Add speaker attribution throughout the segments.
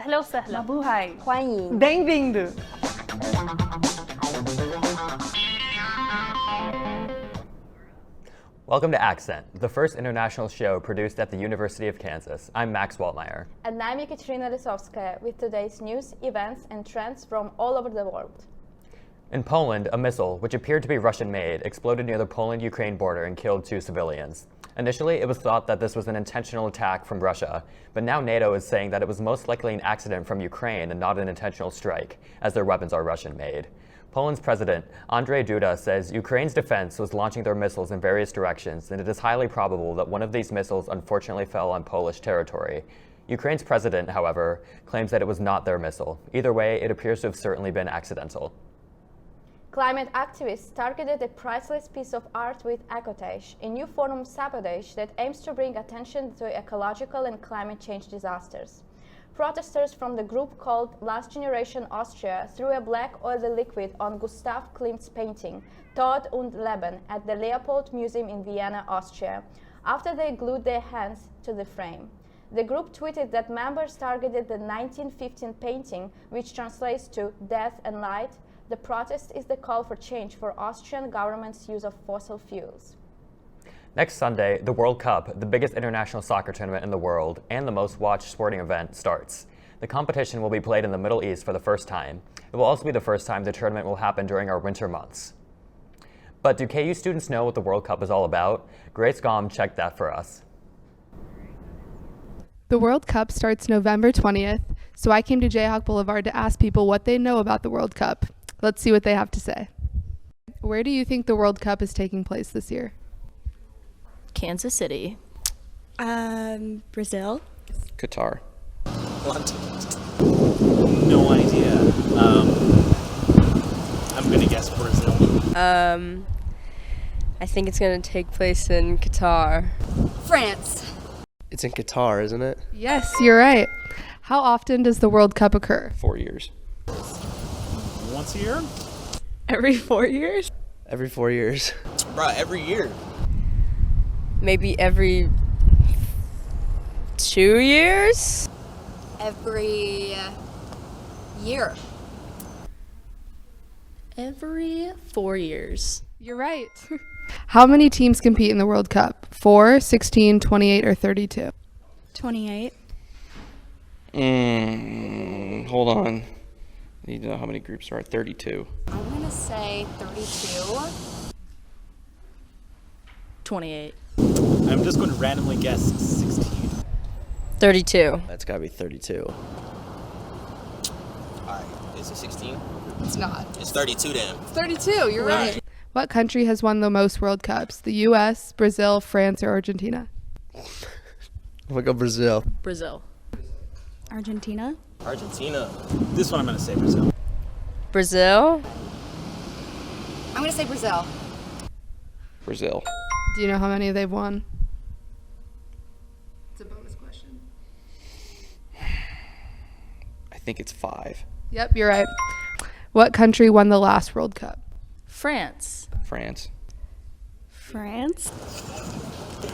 Speaker 1: أهلا وسهلا.
Speaker 2: Mabuhay.
Speaker 3: 欢迎
Speaker 2: Bem-vindo.
Speaker 4: Welcome to Accent, the first international show produced at the University of Kansas. I'm Max Waltmeyer.
Speaker 5: And I'm Ekaterina Lisovskaya with today's news, events, and trends from all over the world.
Speaker 4: In Poland, a missile, which appeared to be Russian-made, exploded near the Poland-Ukraine border and killed 2 civilians. Initially, it was thought that this was an intentional attack from Russia, but now NATO is saying that it was most likely an accident from Ukraine and not an intentional strike, as their weapons are Russian-made. Poland's president, Andrzej Duda, says Ukraine's defense was launching their missiles in various directions, and it is highly probable that one of these missiles unfortunately fell on Polish territory. Ukraine's president, however, claims that it was not their missile. Either way, it appears to have certainly been accidental.
Speaker 5: Climate activists targeted a priceless piece of art with ecotage, a new form of sabotage that aims to bring attention to ecological and climate change disasters. Protesters from the group called Last Generation Austria threw a black oily liquid on Gustav Klimt's painting, Tod und Leben, at the Leopold Museum in Vienna, Austria, after they glued their hands to the frame. The group tweeted that members targeted the 1915 painting, which translates to Death and Light. The protest is the call for change for Austrian government's use of fossil fuels.
Speaker 4: Next Sunday, the World Cup, the biggest international soccer tournament in the world and the most watched sporting event, starts. The competition will be played in the Middle East for the first time. It will also be the first time the tournament will happen during our winter months. But do KU students know what the World Cup is all about? Grace Gom checked that for us.
Speaker 6: The World Cup starts November 20th, so I came to Jayhawk Boulevard to ask people what they know about the World Cup. Let's see what they have to say. Where do you think the World Cup is taking place this year?
Speaker 1: Kansas City.
Speaker 7: Brazil.
Speaker 8: Qatar.
Speaker 9: London. No idea. I'm gonna guess Brazil.
Speaker 7: I think it's going to take place in Qatar.
Speaker 3: France.
Speaker 8: It's in Qatar, isn't it?
Speaker 6: Yes, you're right. How often does the World Cup occur?
Speaker 8: 4 years.
Speaker 9: Once a year?
Speaker 7: Every 4 years?
Speaker 8: Every 4 years.
Speaker 9: Bruh, every year.
Speaker 7: Maybe every 2 years?
Speaker 3: Every year.
Speaker 1: Every 4 years.
Speaker 6: You're right. How many teams compete in the World Cup? 4, 16, 28, or 32?
Speaker 7: 28.
Speaker 8: Hold on. I need to know how many groups there are. 32.
Speaker 3: I'm going to say 32.
Speaker 1: 28.
Speaker 9: I'm just going to randomly guess 16.
Speaker 7: 32.
Speaker 8: That's got to be 32.
Speaker 10: Alright, is it 16?
Speaker 3: It's not.
Speaker 10: It's 32 then.
Speaker 3: 32, you're right.
Speaker 6: What country has won the most World Cups? The US, Brazil, France, or Argentina?
Speaker 8: I'm going to go Brazil.
Speaker 1: Brazil.
Speaker 7: Argentina.
Speaker 10: Argentina.
Speaker 9: This one I'm going to say Brazil.
Speaker 7: Brazil.
Speaker 3: I'm going to say Brazil.
Speaker 8: Brazil.
Speaker 6: Do you know how many they've won? It's a bonus question.
Speaker 8: I think it's 5.
Speaker 6: Yep, you're right. What country won the last World Cup?
Speaker 1: France.
Speaker 8: France.
Speaker 7: France.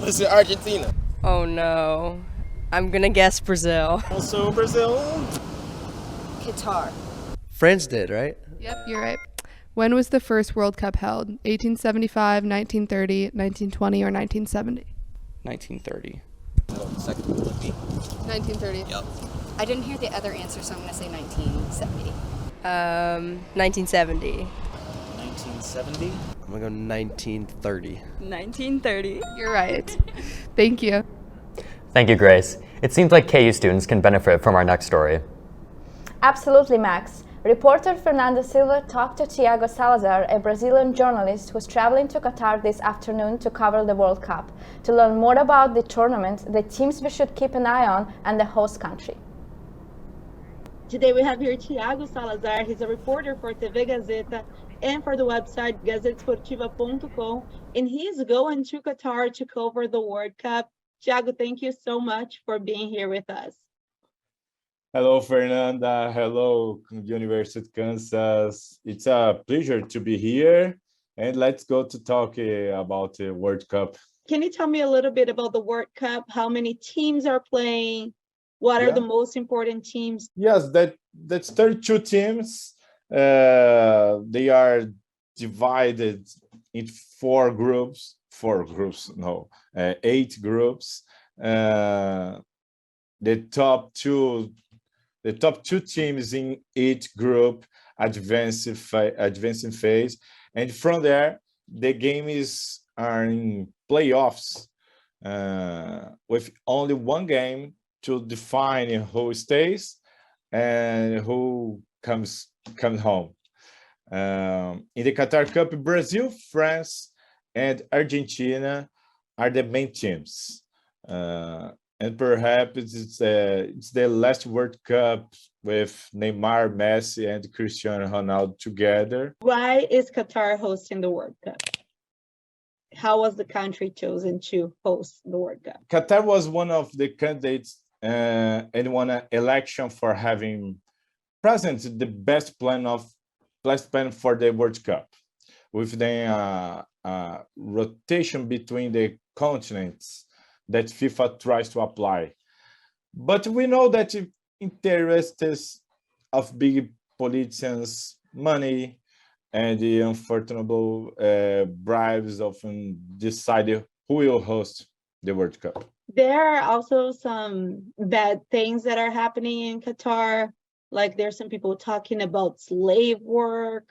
Speaker 10: Listen, Argentina.
Speaker 7: Oh no. I'm going to guess Brazil.
Speaker 9: Also Brazil.
Speaker 3: Qatar.
Speaker 8: France did, right?
Speaker 6: Yep, you're right. When was the first World Cup held? 1875, 1930, 1920, or 1970?
Speaker 8: 1930.
Speaker 10: No, the second one would be.
Speaker 6: 1930.
Speaker 10: Yep.
Speaker 3: I didn't hear the other answer, so I'm going to say 1970.
Speaker 7: 1970.
Speaker 9: 1970.
Speaker 8: I'm going to go 1930.
Speaker 7: 1930.
Speaker 6: You're right. Thank you.
Speaker 4: Thank you, Grace. It seems like KU students can benefit from our next story.
Speaker 5: Absolutely, Max. Reporter Fernanda Silva talked to Tiago Salazar, a Brazilian journalist who's traveling to Qatar this afternoon to cover the World Cup, to learn more about the tournament, the teams we should keep an eye on, and the host country.
Speaker 11: Today we have here Tiago Salazar. He's a reporter for TV Gazeta and for the website gazetesportiva.com, and he's going to Qatar to cover the World Cup. Tiago, thank you so much for being here with us.
Speaker 12: Hello, Fernanda. Hello, University of Kansas. It's a pleasure to be here, and let's go to talk about the World Cup.
Speaker 11: Can you tell me a little bit about the World Cup? How many teams are playing? What are
Speaker 12: Yeah.
Speaker 11: the most important teams?
Speaker 12: Yes, that's 32 teams. They are divided in eight groups. The top two teams in each group advancing phase, and from there the games are in playoffs with only one game to define who stays and who comes home. In the Qatar Cup, Brazil, France, and Argentina are the main teams. And perhaps it's the last World Cup with Neymar, Messi, and Cristiano Ronaldo together.
Speaker 11: Why is Qatar hosting the World Cup? How was the country chosen to host the World Cup?
Speaker 12: Qatar was one of the candidates and won an election for having present the best plan for the World Cup, with the rotation between the continents that FIFA tries to apply. But we know that interests of big politicians, money, and the unfortunate bribes often decide who will host the World Cup.
Speaker 11: There are also some bad things that are happening in Qatar. Like there's some people talking about slave work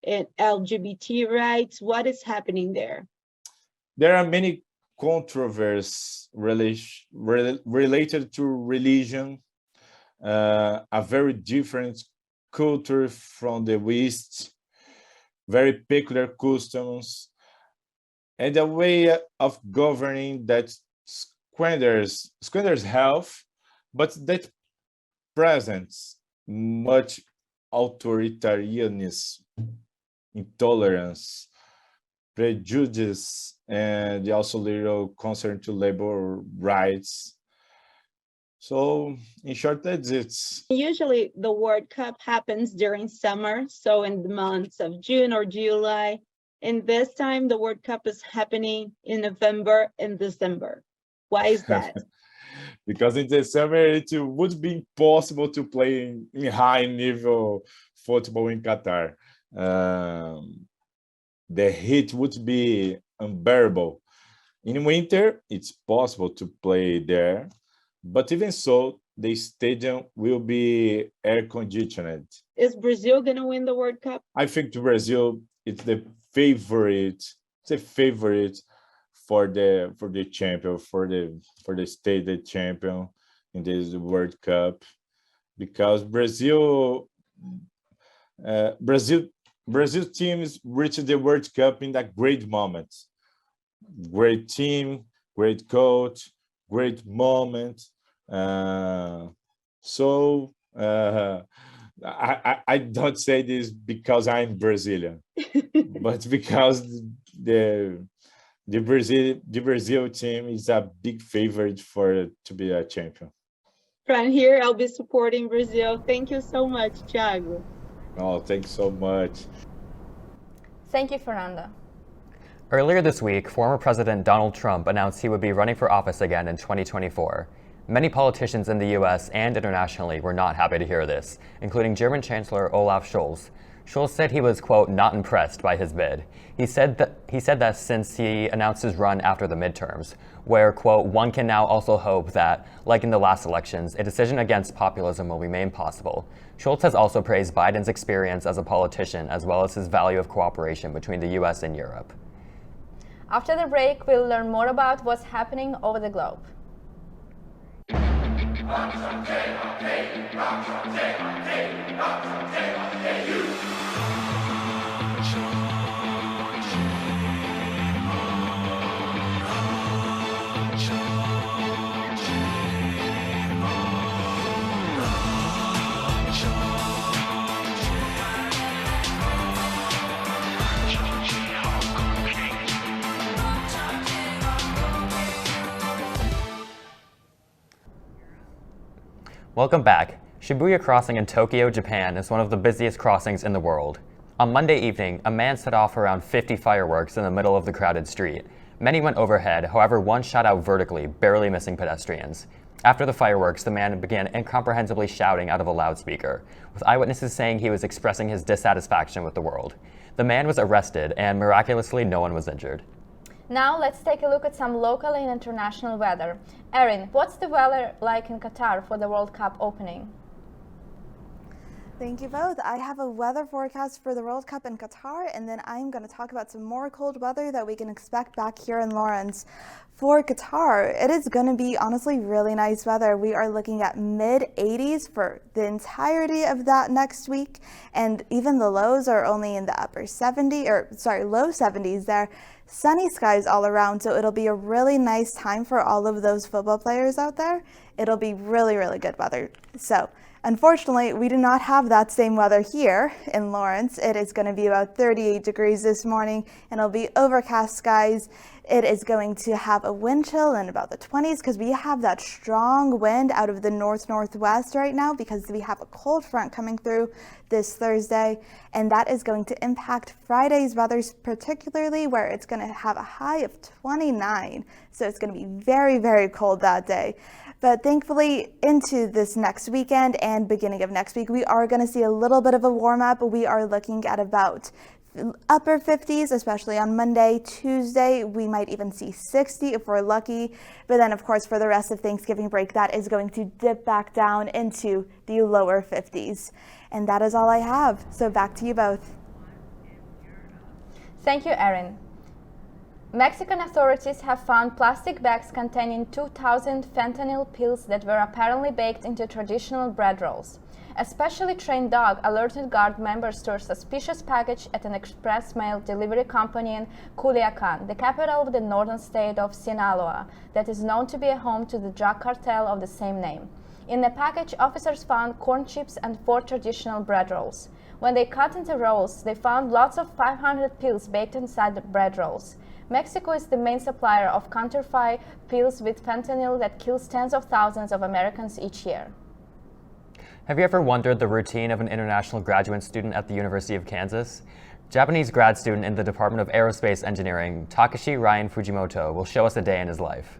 Speaker 11: and LGBT rights. What is happening there?
Speaker 12: There are many controversies related to religion, a very different culture from the West, very peculiar customs, and a way of governing that squanders health, but that presents much authoritarianism, intolerance, prejudice, and also little concern to labor rights. So in short, that's it.
Speaker 11: Usually the World Cup happens during summer, so in the months of June or July. And this time the World Cup is happening in November and December. Why is that?
Speaker 12: Because in December it would be impossible to play in high level football in Qatar. The heat would be unbearable. In winter, it's possible to play there, but even so, the stadium will be air conditioned.
Speaker 11: Is Brazil going to win the World Cup?
Speaker 12: I think Brazil is the favorite. It's a favorite for the champion, for the stated champion in this World Cup, because Brazil teams reached the World Cup in a great moment. Great team, great coach, great moment. I don't say this because I'm Brazilian, but because the Brazil team is a big favorite to be a champion.
Speaker 11: From here, I'll be supporting Brazil. Thank you so much, Tiago.
Speaker 12: Oh, thanks so much.
Speaker 5: Thank you, Fernanda.
Speaker 4: Earlier this week, former President Donald Trump announced he would be running for office again in 2024. Many politicians in the US and internationally were not happy to hear this, including German Chancellor Olaf Scholz. Scholz said he was, quote, not impressed by his bid. He said that since he announced his run after the midterms, where, quote, one can now also hope that, like in the last elections, a decision against populism will remain possible. Scholz has also praised Biden's experience as a politician, as well as his value of cooperation between the US and Europe.
Speaker 5: After the break, we'll learn more about what's happening over the globe.
Speaker 4: Welcome back. Shibuya Crossing in Tokyo, Japan is one of the busiest crossings in the world. On Monday evening, a man set off around 50 fireworks in the middle of the crowded street. Many went overhead, however one shot out vertically, barely missing pedestrians. After the fireworks, the man began incomprehensibly shouting out of a loudspeaker, with eyewitnesses saying he was expressing his dissatisfaction with the world. The man was arrested, and miraculously, no one was injured.
Speaker 5: Now let's take a look at some local and international weather. Erin, what's the weather like in Qatar for the World Cup opening?
Speaker 2: Thank you both. I have a weather forecast for the World Cup in Qatar, and then I'm going to talk about some more cold weather that we can expect back here in Lawrence. For Qatar, it is going to be honestly really nice weather. We are looking at mid 80s for the entirety of that next week, and even the lows are only in the low 70s there. Sunny skies all around, so it'll be a really nice time for all of those football players out there. It'll be really, really good weather. So unfortunately, we do not have that same weather here in Lawrence. It is going to be about 38 degrees this morning, and it'll be overcast skies. It is going to have a wind chill in about the 20s because we have that strong wind out of the north-northwest right now because we have a cold front coming through this Thursday, and that is going to impact Friday's weather, particularly where it's going to have a high of 29. So it's going to be very, very cold that day. But thankfully, into this next weekend and beginning of next week, we are going to see a little bit of a warm up. We are looking at about upper 50s, especially on Monday. Tuesday, we might even see 60 if we're lucky. But then, of course, for the rest of Thanksgiving break, that is going to dip back down into the lower 50s. And that is all I have. So back to you both.
Speaker 5: Thank you, Erin. Mexican authorities have found plastic bags containing 2,000 fentanyl pills that were apparently baked into traditional bread rolls. A specially trained dog alerted guard members to a suspicious package at an express mail delivery company in Culiacan, the capital of the northern state of Sinaloa, that is known to be a home to the drug cartel of the same name. In the package, officers found corn chips and 4 traditional bread rolls. When they cut into rolls, they found lots of 500 pills baked inside the bread rolls. Mexico is the main supplier of counterfeit pills with fentanyl that kills tens of thousands of Americans each year.
Speaker 4: Have you ever wondered the routine of an international graduate student at the University of Kansas? Japanese grad student in the Department of Aerospace Engineering, Takashi Ryan Fujimoto, will show us a day in his life.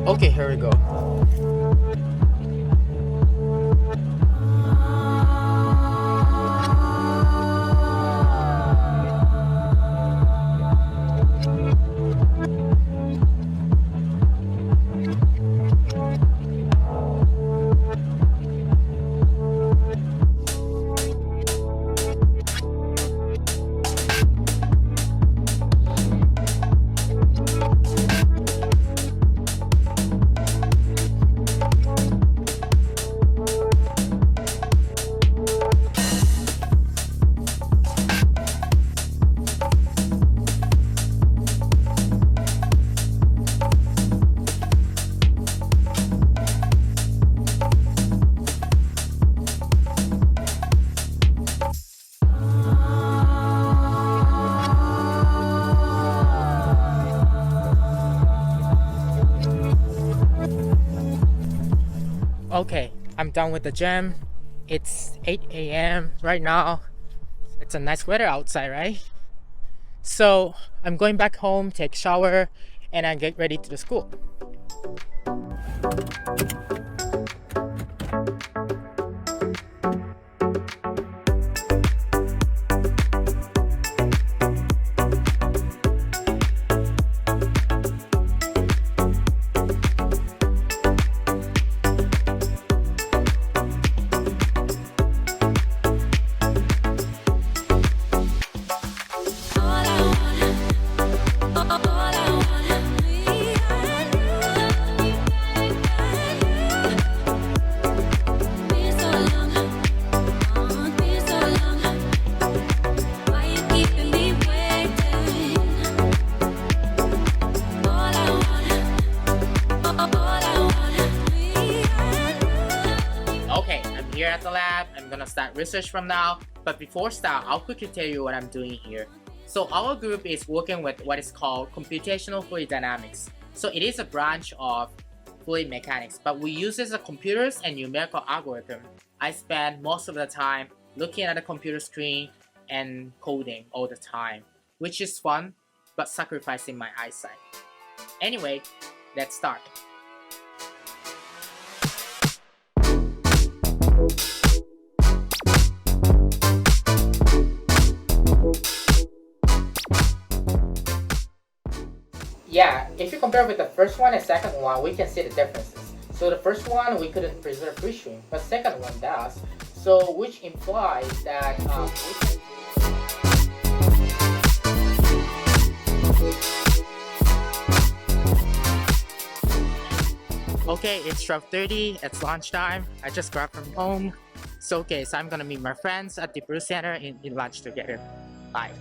Speaker 13: Okay, here we go. Okay, I'm done with the gym. It's 8 a.m. right now. It's a nice weather outside, right? So I'm going back home, take a shower, and I get ready to the school. here at the lab. I'm gonna start research from now. But before start, I'll quickly tell you what I'm doing here. So our group is working with what is called computational fluid dynamics. So it is a branch of fluid mechanics, but we use the computers and numerical algorithm. I spend most of the time looking at the computer screen and coding all the time, which is fun, but sacrificing my eyesight. Anyway, let's start. Yeah, if you compare with the first one and second one, we can see the differences. So the first one, we couldn't preserve free stream, but second one does. So which implies that we can... Okay, it's 12:30, it's lunchtime. I just grabbed from home. So okay, so I'm gonna meet my friends at the brew center in lunch together. Bye.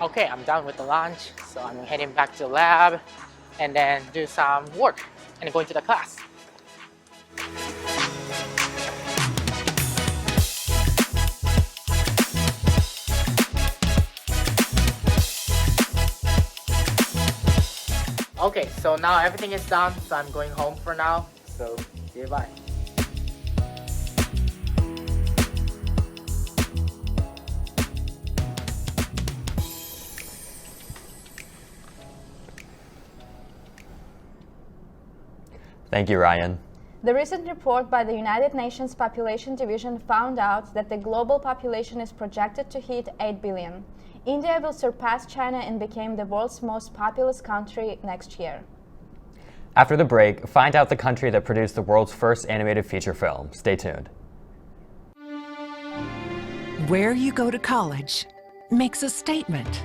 Speaker 13: Okay, I'm done with the lunch, so I'm heading back to the lab and then do some work and go into the class. Okay, so now everything is done, so I'm going home for now, so see you, bye.
Speaker 4: Thank you, Ryan.
Speaker 5: The recent report by the United Nations Population Division found out that the global population is projected to hit 8 billion. India will surpass China and become the world's most populous country next year.
Speaker 4: After the break, find out the country that produced the world's first animated feature film. Stay tuned.
Speaker 14: Where you go to college makes a statement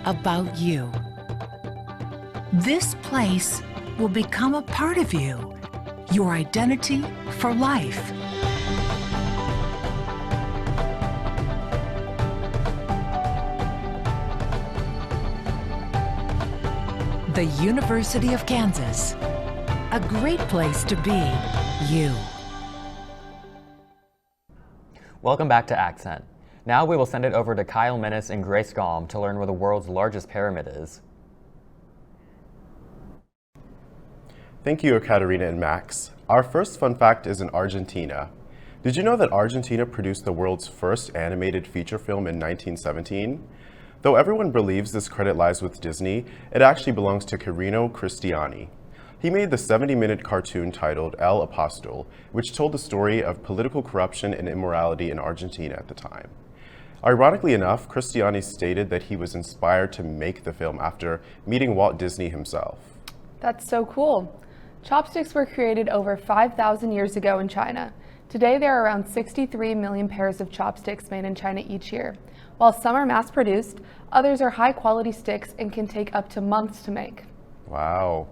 Speaker 14: about you. This place will become a part of you, your identity for life. The University of Kansas, a great place to be you.
Speaker 4: Welcome back to Accent. Now we will send it over to Kyle Minnis and Grace Galm to learn where the world's largest pyramid is.
Speaker 15: Thank you, Katerina and Max. Our first fun fact is in Argentina. Did you know that Argentina produced the world's first animated feature film in 1917? Though everyone believes this credit lies with Disney, it actually belongs to Quirino Cristiani. He made the 70-minute cartoon titled El Apostol, which told the story of political corruption and immorality in Argentina at the time. Ironically enough, Cristiani stated that he was inspired to make the film after meeting Walt Disney himself.
Speaker 6: That's so cool. Chopsticks were created over 5,000 years ago in China. Today, there are around 63 million pairs of chopsticks made in China each year. While some are mass-produced, others are high-quality sticks and can take up to months to make.
Speaker 15: Wow.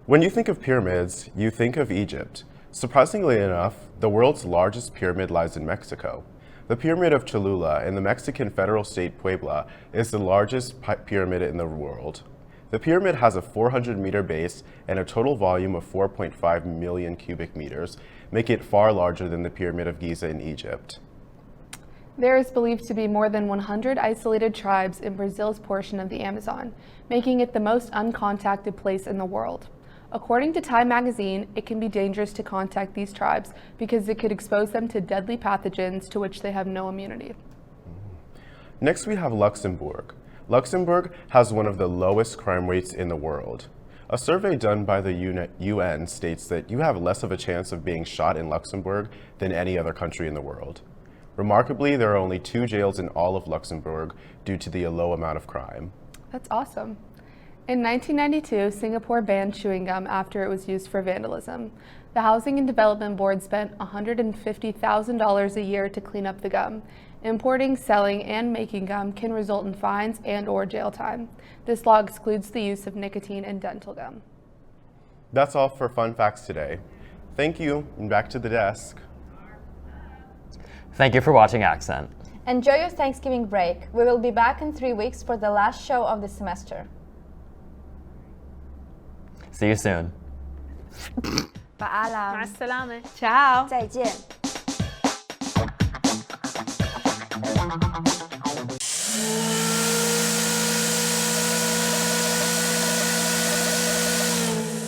Speaker 15: When you think of pyramids, you think of Egypt. Surprisingly enough, the world's largest pyramid lies in Mexico. The Pyramid of Cholula in the Mexican federal state Puebla is the largest pyramid in the world. The pyramid has a 400-meter base and a total volume of 4.5 million cubic meters, making it far larger than the Pyramid of Giza in Egypt.
Speaker 6: There is believed to be more than 100 isolated tribes in Brazil's portion of the Amazon, making it the most uncontacted place in the world. According to Time magazine, it can be dangerous to contact these tribes because it could expose them to deadly pathogens to which they have no immunity.
Speaker 15: Next, we have Luxembourg. Luxembourg has one of the lowest crime rates in the world. A survey done by the UN states that you have less of a chance of being shot in Luxembourg than any other country in the world. Remarkably, there are only 2 jails in all of Luxembourg due to the low amount of crime.
Speaker 6: That's awesome. In 1992, Singapore banned chewing gum after it was used for vandalism. The Housing and Development Board spent $150,000 a year to clean up the gum, Importing, selling, and making gum can result in fines and/or jail time. This law excludes the use of nicotine in dental gum.
Speaker 15: That's all for Fun Facts today. Thank you, and back to the desk.
Speaker 4: Thank you for watching Accent.
Speaker 5: Enjoy your Thanksgiving break. We will be back in 3 weeks for the last show of the semester.
Speaker 4: See you soon.
Speaker 16: مع السلامة.
Speaker 2: Ciao.
Speaker 16: 再见。
Speaker 2: Ciao.